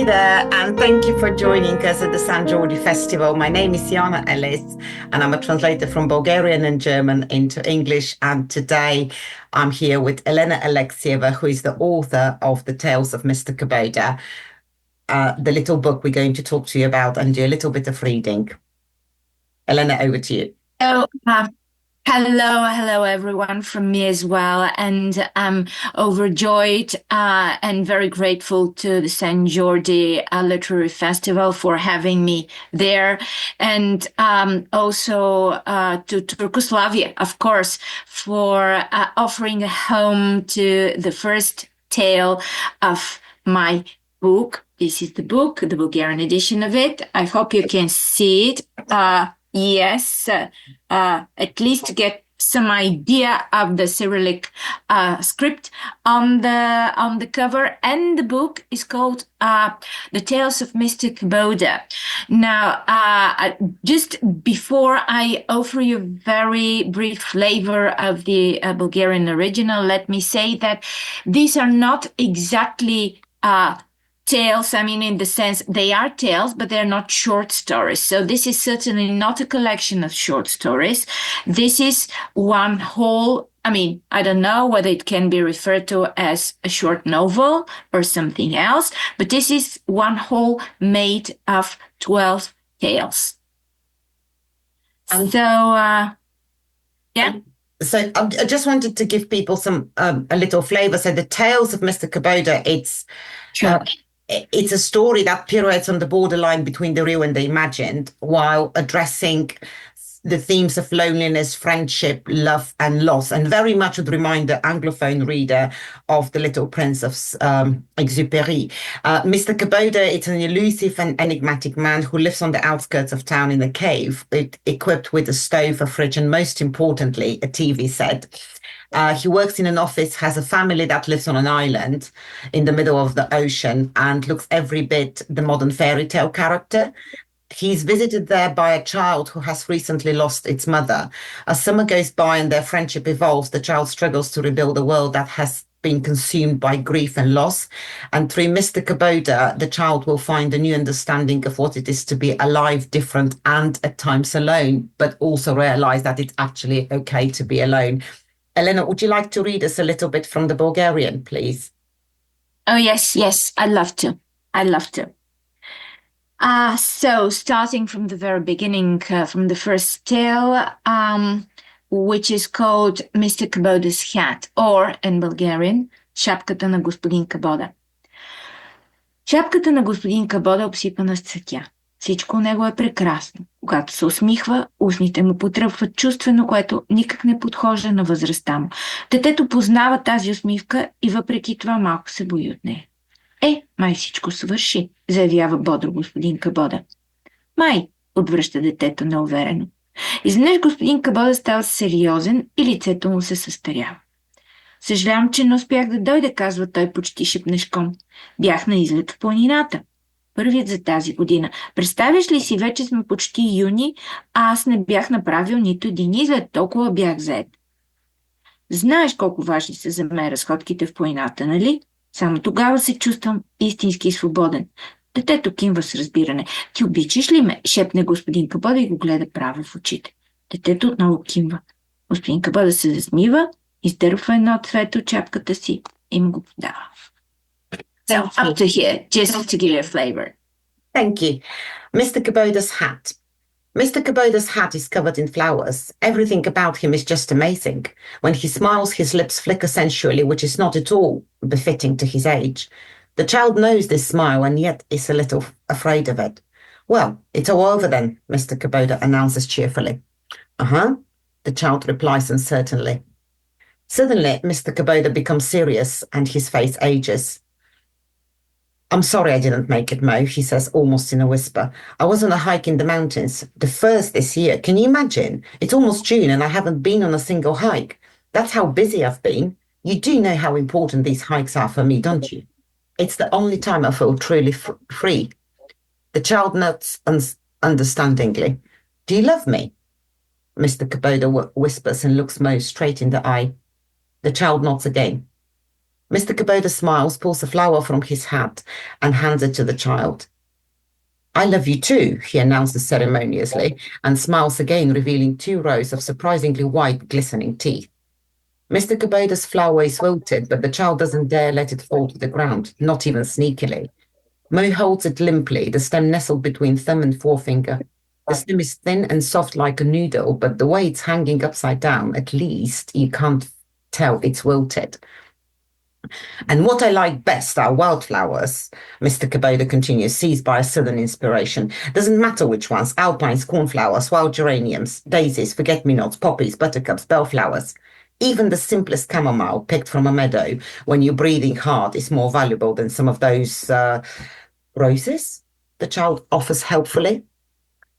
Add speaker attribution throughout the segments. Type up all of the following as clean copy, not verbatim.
Speaker 1: there, and thank you for joining us at the San Jordi Festival. My name is Yana Ellis, and I'm a translator from Bulgarian and German into English. And today I'm here with Elena Alexieva, who is the author of the Tales of Mr Kaboda, the little book we're going to talk to you about and do a little bit of reading. Elena, over to you.
Speaker 2: Hello, everyone from me as well. And I'm overjoyed and very grateful to the San Jordi Literary Festival for having me there. And also to Turkoslavia, of course, for offering a home to the first tale of my book. This is the book, the Bulgarian edition of it. I hope you can see it. Yes, at least to get some idea of the Cyrillic script on the cover, and the book is called The Tales of Mr Kaboda. Now, just before I offer you a very brief flavor of the Bulgarian original, let me say that these are not exactly tales, I mean, in the sense they are tales, but they're not short stories. So this is certainly not a collection of short stories. This is one whole, I mean, I don't know whether it can be referred to as a short novel or something else, but this is one whole made of 12 tales. So, yeah.
Speaker 1: So I just wanted to give people some a little flavor. So the Tales of Mr Kaboda, it's
Speaker 2: Sure.
Speaker 1: It's a story that pirouettes on the borderline between the real and the imagined, while addressing the themes of loneliness, friendship, love, and loss, and very much would remind the Anglophone reader of The Little Prince of Exupéry. Mr. Kaboda, it's an elusive and enigmatic man who lives on the outskirts of town in a cave, equipped with a stove, a fridge, and most importantly, a TV set. He works in an office, has a family that lives on an island in the middle of the ocean, and looks every bit the modern fairy tale character. He's visited there by a child who has recently lost its mother. As summer goes by and their friendship evolves, the child struggles to rebuild a world that has been consumed by grief and loss. And through Mr. Kaboda, the child will find a new understanding of what it is to be alive, different, and at times alone, but also realize that it's actually okay to be alone. Elena, would you like to read us a little bit from the Bulgarian, please?
Speaker 2: Oh, yes, I'd love to. So starting from the very beginning, from the first tale, which is called Mr. Kaboda's hat, or in Bulgarian, шапката на господин Кабода. Шапката на господин Кабода е обсипана с цветя. Всичко у него е прекрасно. Когато се усмихва, устните му потръпват чувствено, което никак не подхожда на възрастта му. Детето познава тази усмивка и въпреки това малко се бои от нея. Май всичко свърши, заявява бодро господин Кабода. Май, отвръща детето неуверено. Изведнъж господин Кабода става сериозен и лицето му се състарява. Съжалявам, че не успях да дойда, казва той почти шепнешком. Бях на излет в планината. Първият за тази година. Представяш ли си, вече сме почти юни, а аз не бях направил нито един излет, толкова бях заед. Знаеш колко важни са за мен разходките в планината, нали? Само тогава се чувствам истински свободен. Детето кимва с разбиране. Ти обичаш ли ме? Шепне господин Кабода и го гледа право в очите. Детето отново кимва. Господин Кабода се засмива, издърпва едно цвете от чапката си и му го подава. So up to here, just to give you a flavor.
Speaker 1: Thank you. Mr. Kaboda's hat. Mr. Kaboda's hat is covered in flowers. Everything about him is just amazing. When he smiles, his lips flicker sensually, which is not at all befitting to his age. The child knows this smile and yet is a little afraid of it. Well, it's all over then, Mr. Kaboda announces cheerfully. Uh-huh, the child replies uncertainly. Suddenly, Mr. Kaboda becomes serious and his face ages. I'm sorry I didn't make it, Mo, he says almost in a whisper. I was on a hike in the mountains, the first this year. Can you imagine? It's almost June and I haven't been on a single hike. That's how busy I've been. You do know how important these hikes are for me, don't you? It's the only time I feel truly free. The child nods understandingly. Do you love me? Mr. Kaboda whispers and looks Mo straight in the eye. The child nods again. Mr. Kaboda smiles, pulls a flower from his hat, and hands it to the child. I love you too, he announces ceremoniously, and smiles again, revealing 2 rows of surprisingly white, glistening teeth. Mr. Kaboda's flower is wilted, but the child doesn't dare let it fall to the ground, not even sneakily. Mo holds it limply, the stem nestled between thumb and forefinger. The stem is thin and soft like a noodle, but the way it's hanging upside down, at least you can't tell it's wilted. And what I like best are wildflowers, Mr. Kaboda continues, seized by a sudden inspiration. Doesn't matter which ones, alpines, cornflowers, wild geraniums, daisies, forget-me-nots, poppies, buttercups, bellflowers. Even the simplest chamomile picked from a meadow when you're breathing hard is more valuable than some of those roses, the child offers helpfully.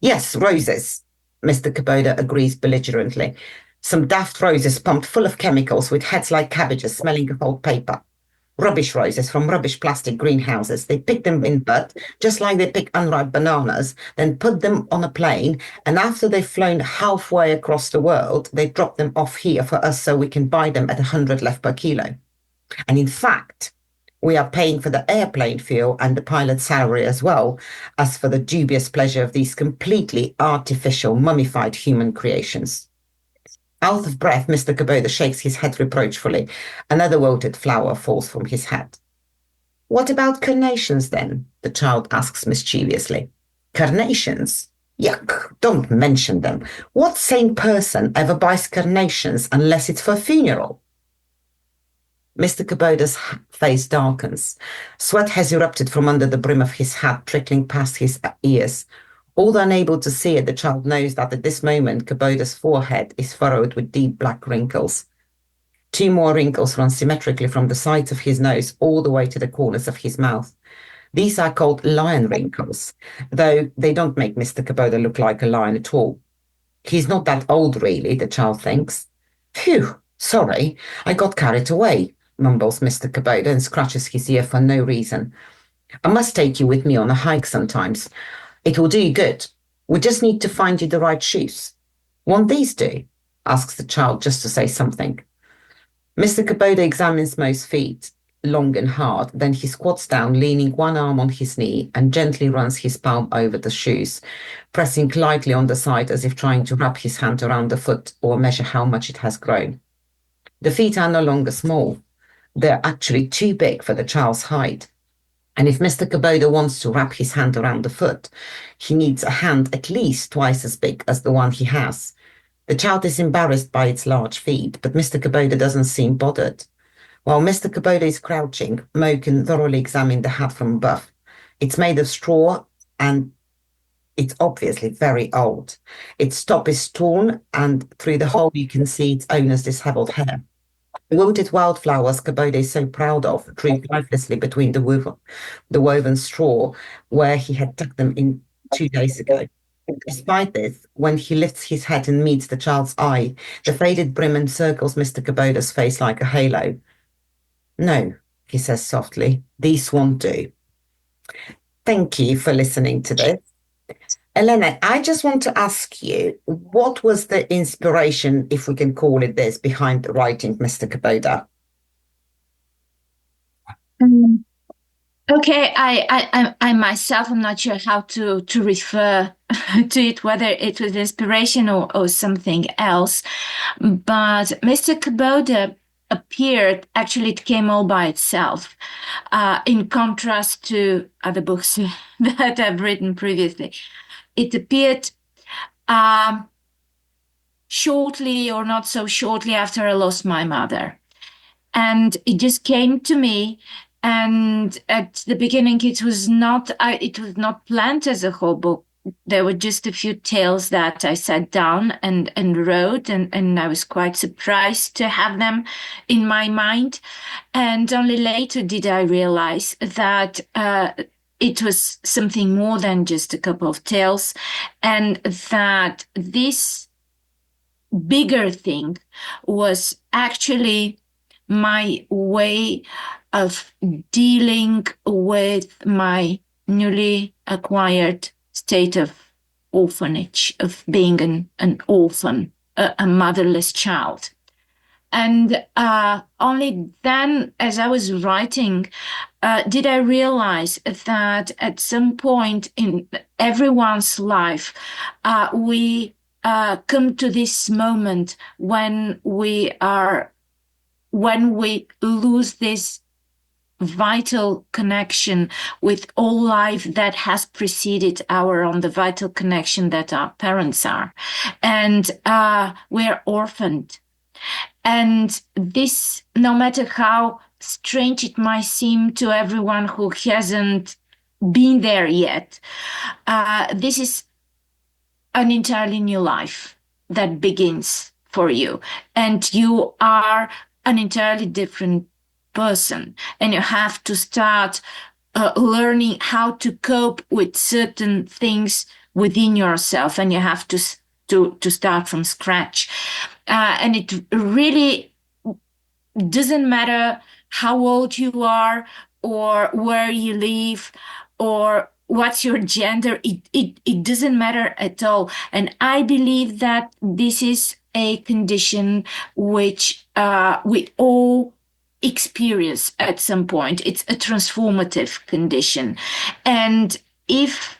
Speaker 1: Yes, roses, Mr. Kaboda agrees belligerently. Some daft roses pumped full of chemicals with heads like cabbages smelling of old paper. Rubbish roses from rubbish plastic greenhouses. They pick them in bud, just like they pick unripe bananas, then put them on a plane, and after they've flown halfway across the world, they drop them off here for us so we can buy them at 100 left per kilo. And in fact, we are paying for the airplane fuel and the pilot's salary as well as for the dubious pleasure of these completely artificial, mummified human creations. Out of breath, Mr. Kaboda shakes his head reproachfully. Another wilted flower falls from his hat. What about carnations, then? The child asks mischievously. Carnations? Yuck, don't mention them. What sane person ever buys carnations unless it's for a funeral? Mr. Kaboda's face darkens. Sweat has erupted from under the brim of his hat, trickling past his ears. Although unable to see it, the child knows that at this moment Kaboda's forehead is furrowed with deep black wrinkles. 2 more wrinkles run symmetrically from the sides of his nose all the way to the corners of his mouth. These are called lion wrinkles, though they don't make Mr. Kaboda look like a lion at all. He's not that old, really, the child thinks. Phew, sorry, I got carried away, mumbles Mr. Kaboda and scratches his ear for no reason. I must take you with me on a hike sometimes. It will do you good. We just need to find you the right shoes. Won't these do? Asks the child just to say something. Mr. Kaboda examines Mo's feet, long and hard, then he squats down, leaning one arm on his knee, and gently runs his palm over the shoes, pressing lightly on the side as if trying to wrap his hand around the foot or measure how much it has grown. The feet are no longer small. They're actually too big for the child's height. And if Mr. Kaboda wants to wrap his hand around the foot, he needs a hand at least twice as big as the one he has. The child is embarrassed by its large feet, but Mr. Kaboda doesn't seem bothered. While Mr. Kaboda is crouching, Mo can thoroughly examine the hat from above. It's made of straw and it's obviously very old. Its top is torn, and through the hole you can see its owner's disheveled hair. The wilted wildflowers Kaboda is so proud of droop lifelessly between the woven straw where he had tucked them in 2 days ago. Despite this, when he lifts his head and meets the child's eye, the faded brim encircles Mr. Kaboda's face like a halo. No, he says softly, these won't do. Thank you for listening to this. Elena, I just want to ask you, what was the inspiration, if we can call it this, behind writing Mr. Kaboda?
Speaker 2: Okay, I myself am not sure how to refer to it, whether it was inspiration or something else. But Mr. Kaboda appeared, actually, it came all by itself, in contrast to other books that I've written previously. It appeared shortly or not so shortly after I lost my mother. And it just came to me. And at the beginning, it was not planned as a whole book. There were just a few tales that I sat down and wrote, and I was quite surprised to have them in my mind. And only later did I realize that it was something more than just a couple of tales, and that this bigger thing was actually my way of dealing with my newly acquired state of orphanage, of being an orphan, a motherless child. And only then, as I was writing, did I realize that at some point in everyone's life, we come to this moment when we lose this vital connection with all life that has preceded our own, the vital connection that our parents are. And we're orphaned. And this, no matter how strange it might seem to everyone who hasn't been there yet, this is an entirely new life that begins for you. And you are an entirely different person. And you have to start learning how to cope with certain things within yourself. And you have to start from scratch. And it really doesn't matter how old you are or where you live or what's your gender. It doesn't matter at all. And I believe that this is a condition which we all experience at some point. It's a transformative condition. And if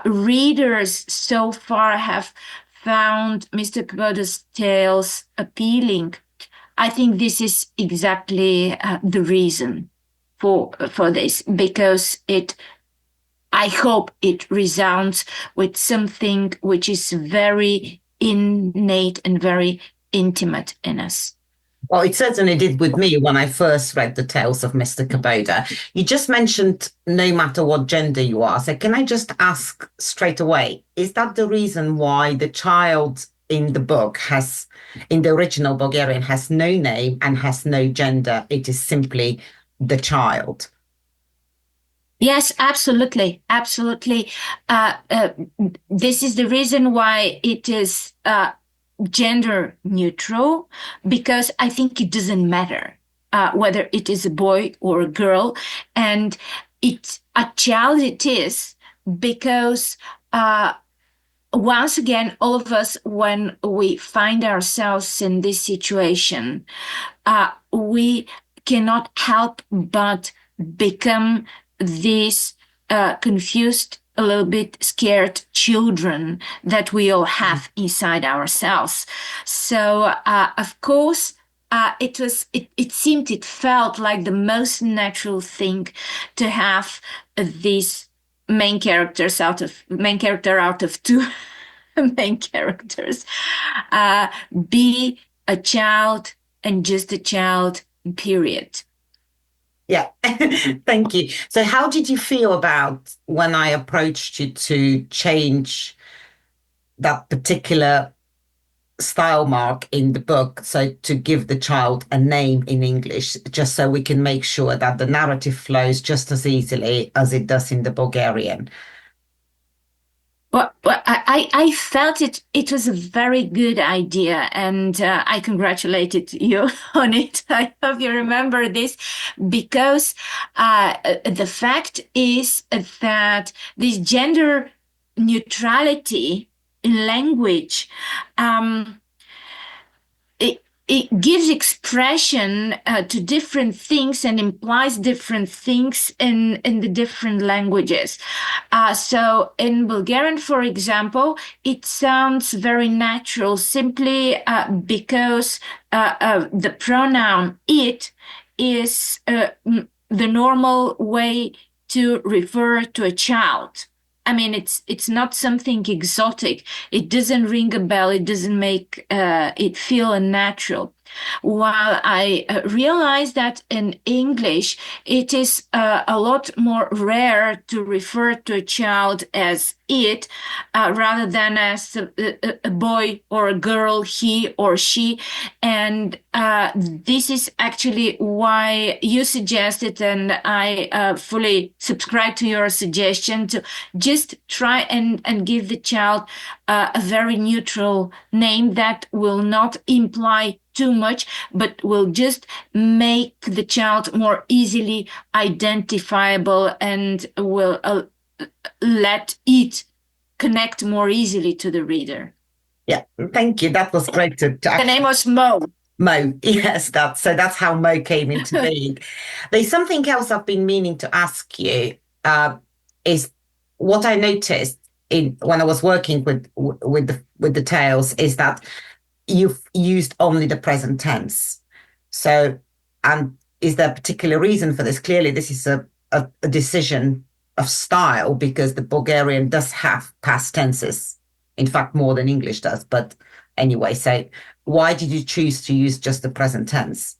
Speaker 2: readers so far have found Mr. Kaboda's tales appealing, I think this is exactly the reason for this, because I hope it resounds with something which is very innate and very intimate in us.
Speaker 1: Well, it certainly did with me when I first read the Tales of Mr. Kaboda. You just mentioned no matter what gender you are. So can I just ask straight away, is that the reason why the child in the book in the original Bulgarian, has no name and has no gender? It is simply the child.
Speaker 2: Yes, absolutely, absolutely. This is the reason why it is gender neutral, because I think it doesn't matter whether it is a boy or a girl, and it's a child. It is because once again, all of us, when we find ourselves in this situation, we cannot help but become these confused, a little bit scared children that we all have inside ourselves. So, of course, it felt like the most natural thing to have these main character out of two main characters be a child and just a child, period.
Speaker 1: Yeah, thank you. So, how did you feel about when I approached you to change that particular style mark in the book? So, to give the child a name in English, just so we can make sure that the narrative flows just as easily as it does in the Bulgarian.
Speaker 2: Well, I felt it was a very good idea, and I congratulated you on it. I hope you remember this, because the fact is that this gender neutrality in language, it gives expression to different things and implies different things in the different languages. So in Bulgarian, for example, it sounds very natural simply because the pronoun it is the normal way to refer to a child. I mean, it's not something exotic. It doesn't ring a bell. It doesn't make it feel unnatural. While I realize that in English, it is a lot more rare to refer to a child as it rather than as a boy or a girl, he or she. And this is actually why you suggested, and I fully subscribe to your suggestion, to just try and give the child a very neutral name that will not imply too much, but will just make the child more easily identifiable and will let it connect more easily to the reader.
Speaker 1: Yeah, thank you. That was great to
Speaker 2: The name was Mo.
Speaker 1: Mo, yes, that's how Mo came into being. There's something else I've been meaning to ask you, is what I noticed in when I was working with the tales is that you've used only the present tense. So, and is there a particular reason for this? Clearly, this is a decision of style because the Bulgarian does have past tenses, in fact, more than English does. But anyway, so why did you choose to use just the present tense?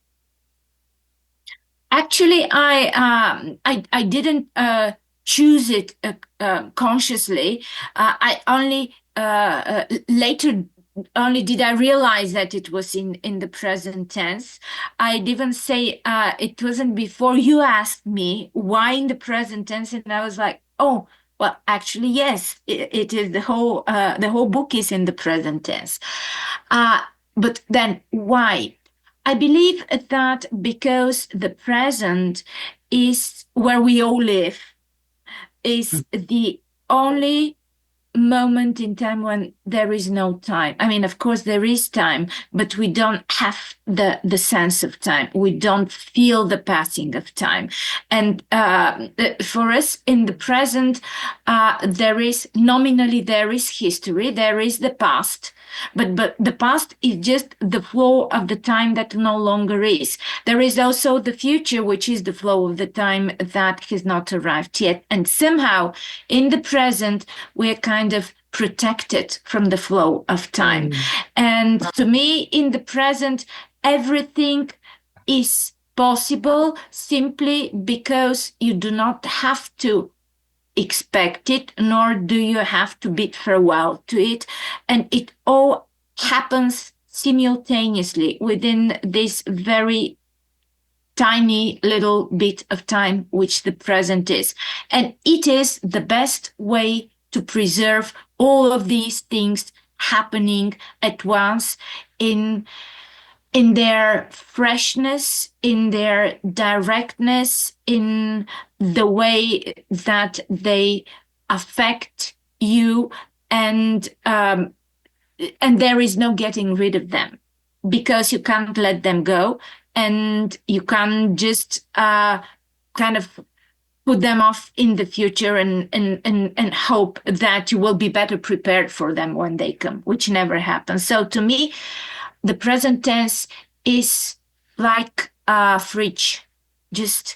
Speaker 2: Actually, I didn't choose it consciously. I only later only did I realize that it was in the present tense. I'd even say it wasn't before you asked me why in the present tense, and I was like, oh. Well, actually, yes, it is the whole book is in the present tense. Uh, but then why? I believe that because the present is where we all live, is the only moment in time when there is no time. I mean, of course, there is time, but we don't have the sense of time. We don't feel the passing of time. And for us in the present, there is nominally there is history, there is the past. But the past is just the flow of the time that no longer is. There is also the future, which is the flow of the time that has not arrived yet. And somehow in the present, we're kind of protected from the flow of time.
Speaker 1: Mm.
Speaker 2: And to me, in the present, everything is possible simply because you do not have to expect it, nor do you have to bid farewell to it. And it all happens simultaneously within this very tiny little bit of time, which the present is. And it is the best way to preserve all of these things happening at once in their freshness, in their directness, in the way that they affect you, and there is no getting rid of them because you can't let them go, and you can't just kind of put them off in the future and hope that you will be better prepared for them when they come, which never happens. So to me, the present tense is like a fridge, just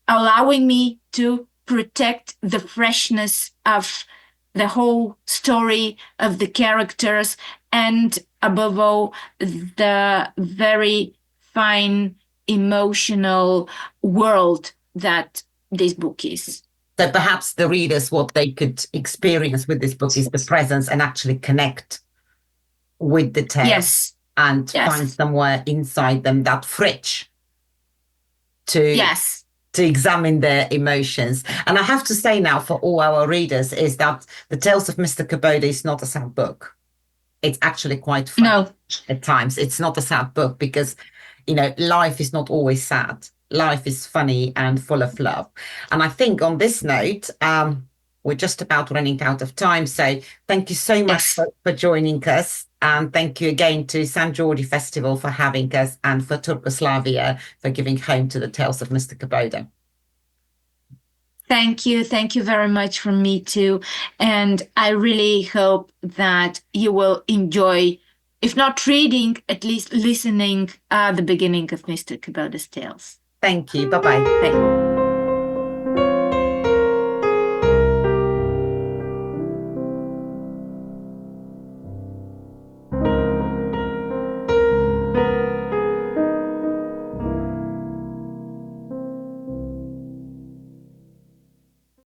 Speaker 2: allowing me to protect the freshness of the whole story of the characters and above all the very fine emotional world that this book is.
Speaker 1: So perhaps the readers, what they could experience with this book is the presence and actually connect with the tale
Speaker 2: Yes.
Speaker 1: and find
Speaker 2: Yes.
Speaker 1: somewhere inside them that fridge to
Speaker 2: Yes.
Speaker 1: to examine their emotions. And I have to say now for all our readers is that the Tales of Mr. Kaboda is not a sad book. It's actually quite fun
Speaker 2: No.
Speaker 1: at times. It's not a sad book because, life is not always sad. Life is funny and full of love. And I think on this note, we're just about running out of time. So thank you so much
Speaker 2: Yes.
Speaker 1: for joining us. And thank you again to San Jordi Festival for having us and for Turkoslavia for giving home to the Tales of Mr. Kaboda.
Speaker 2: Thank you. Thank you very much from me too. And I really hope that you will enjoy, if not reading, at least listening the beginning of Mr. Kaboda's tales.
Speaker 1: Thank you. Bye-bye.
Speaker 2: Thank you.